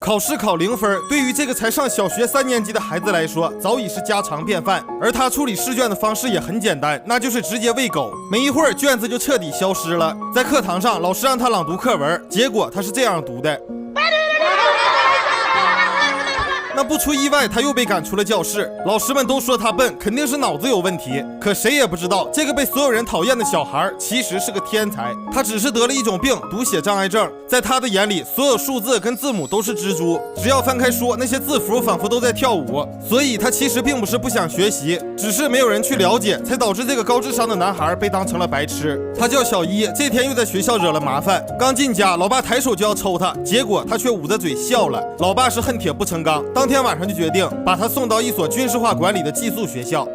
考试考0分，对于这个才上小学3年级的孩子来说，早已是家常便饭。而他处理试卷的方式也很简单，那就是直接喂狗。没一会儿，卷子就彻底消失了。在课堂上，老师让他朗读课文，结果他是这样读的。那不出意外，他又被赶出了教室。老师们都说他笨，肯定是脑子有问题。可谁也不知道，这个被所有人讨厌的小孩其实是个天才。他只是得了一种病，读写障碍症。在他的眼里，所有数字跟字母都是蜘蛛，只要翻开书，那些字符仿佛都在跳舞。所以他其实并不是不想学习，只是没有人去了解，才导致这个高智商的男孩被当成了白痴。他叫小一，这天又在学校惹了麻烦。刚进家，老爸抬手就要抽他，结果他却捂着嘴笑了。老爸是恨铁不成钢，当天晚上就决定把他送到一所军事化管理的寄宿学校。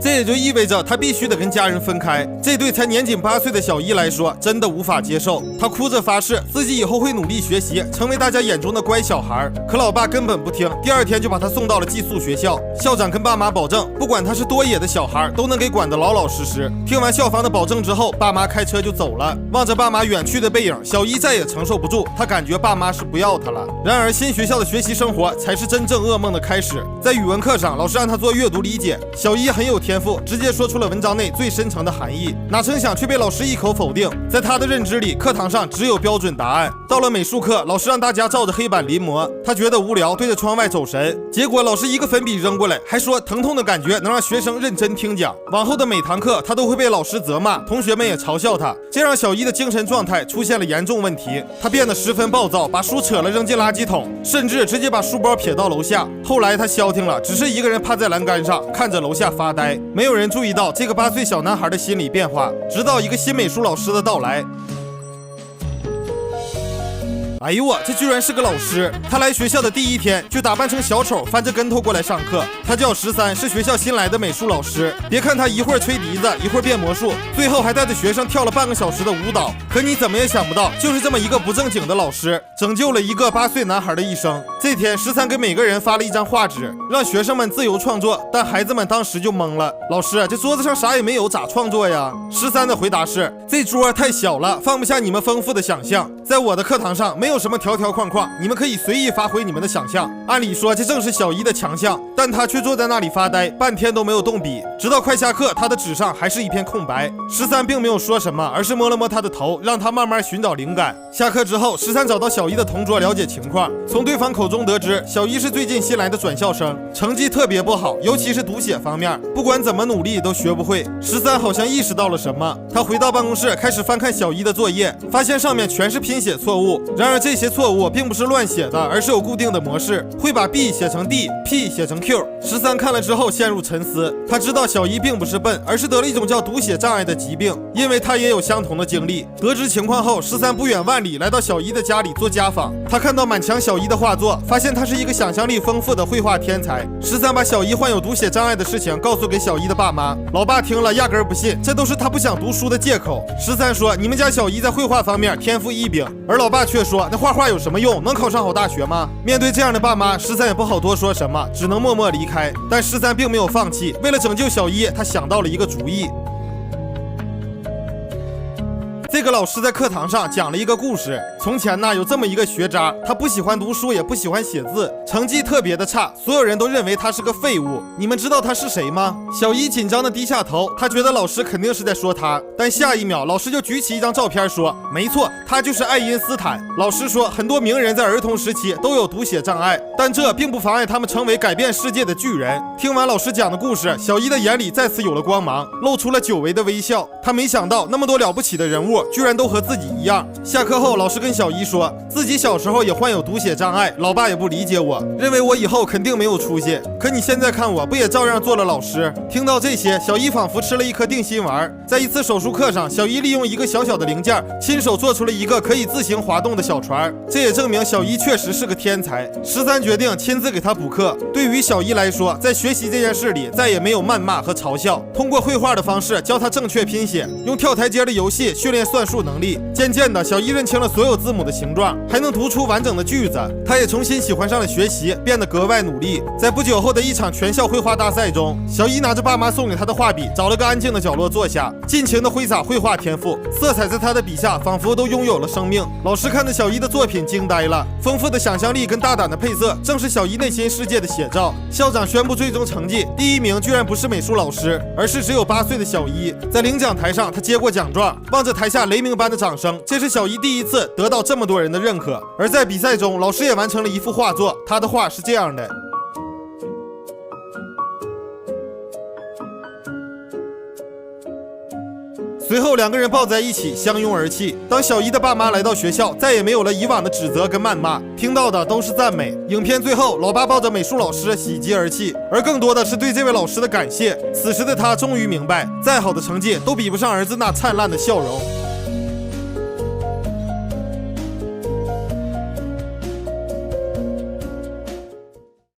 这也就意味着他必须得跟家人分开。这对才年仅8岁的小一来说，真的无法接受。他哭着发誓自己以后会努力学习，成为大家眼中的乖小孩。可老爸根本不听，第2天就把他送到了寄宿学校。校长跟爸妈保证，不管他是多野的小孩，都能给管得老老实实。听完校方的保证之后，爸妈开车就走了。望着爸妈远去的背影，小一再也承受不住，他感觉爸妈是不要他了。然而新学校的学习生活才是真正噩梦的开始。在语文课上，老师让他做阅读理解，小一很有天赋，直接说出了文章内最深层的含义，哪成想却被老师一口否定。在他的认知里，课堂上只有标准答案。到了美术课，老师让大家照着黑板临摹，他觉得无聊，对着窗外走神。结果老师一个粉笔扔过来，还说疼痛的感觉能让学生认真听讲。往后的每堂课，他都会被老师责骂，同学们也嘲笑他，这让小一的精神状态出现了严重问题。他变得十分暴躁，把书扯了扔进垃圾桶，甚至直接把书包撇到楼下。后来他消停了，只是一个人趴在栏杆上，看着楼下发呆。没有人注意到这个8岁小男孩的心理变化，直到一个新美术老师的到来。哎呦我，这居然是个老师！他来学校的第1天就打扮成小丑，翻着跟头过来上课。他叫13，是学校新来的美术老师。别看他一会儿吹笛子，一会儿变魔术，最后还带着学生跳了半个小时的舞蹈。可你怎么也想不到，就是这么一个不正经的老师，拯救了一个8岁男孩的一生。这天，13给每个人发了一张画纸，让学生们自由创作。但孩子们当时就懵了，老师，这桌子上啥也没有，咋创作呀？13的回答是：这桌太小了，放不下你们丰富的想象。在我的课堂上，没有什么条条框框，你们可以随意发挥你们的想象。按理说，这正是小一的强项，但他却坐在那里发呆，半天都没有动笔。直到快下课，他的纸上还是一片空白。13并没有说什么，而是摸了摸他的头，让他慢慢寻找灵感。下课之后，13找到小一的同桌了解情况，从对方口中得知，小一是最近新来的转校生，成绩特别不好，尤其是读写方面，不管怎么努力都学不会。13好像意识到了什么，他回到办公室，开始翻看小一的作业，发现上面全是拼写错误。然而这些错误并不是乱写的，而是有固定的模式，会把 B 写成 D，P 写成 Q。13看了之后陷入沉思，他知道小一并不是笨，而是得了一种叫读写障碍的疾病，因为他也有相同的经历。得知情况后，13不远万里来到小一的家里做家访。他看到满墙小一的画作，发现他是一个想象力丰富的绘画天才。13把小一患有读写障碍的事情告诉给小一的爸妈，老爸听了压根儿不信，这都是他不想读书的借口。13说，你们家小一在绘画方面天赋异禀，而老爸却说，那画画有什么用，能考上好大学吗？面对这样的爸妈，13也不好多说什么，只能默默离开。但13并没有放弃，为了拯救小一，他想到了一个主意。这个老师在课堂上讲了一个故事。从前呢，有这么一个学渣，他不喜欢读书，也不喜欢写字，成绩特别的差，所有人都认为他是个废物。你们知道他是谁吗？小一紧张的低下头，他觉得老师肯定是在说他，但下一秒，老师就举起一张照片说，没错，他就是爱因斯坦。老师说，很多名人在儿童时期都有读写障碍，但这并不妨碍他们成为改变世界的巨人。听完老师讲的故事，小一的眼里再次有了光芒，露出了久违的微笑。他没想到那么多了不起的人物居然都和自己一样。下课后，老师跟小一说，自己小时候也患有读写障碍，老爸也不理解我，认为我以后肯定没有出息。可你现在看我，不也照样做了老师？听到这些，小一仿佛吃了一颗定心丸。在一次手术课上，小一利用一个小小的零件，亲手做出了一个可以自行滑动的小船，这也证明小一确实是个天才。13决定亲自给他补课。对于小一来说，在学习这件事里再也没有谩骂和嘲笑，通过绘画的方式教他正确拼写，用跳台阶的游戏训练算术能力。渐渐的，小一认清了所有字母的形状，还能读出完整的句子。他也重新喜欢上了学习，变得格外努力。在不久后的一场全校绘画大赛中，小一拿着爸妈送给他的画笔，找了个安静的角落坐下，尽情地挥洒绘画天赋。色彩在他的笔下仿佛都拥有了生命。老师看着小一的作品惊呆了，丰富的想象力跟大胆的配色，正是小一内心世界的写照。校长宣布最终成绩，第一名居然不是美术老师，而是只有8岁的小一。在领奖台上，他接过奖状，望着台下雷鸣般的掌声，这是小一第一次得到这么多人的认可。而在比赛中，老师也完成了一幅画作，他的画是这样的。随后2个人抱在一起相拥而泣。当小一的爸妈来到学校，再也没有了以往的指责跟谩骂，听到的都是赞美。影片最后，老爸抱着美术老师喜极而泣，而更多的是对这位老师的感谢。此时的他终于明白，再好的成绩都比不上儿子那灿烂的笑容。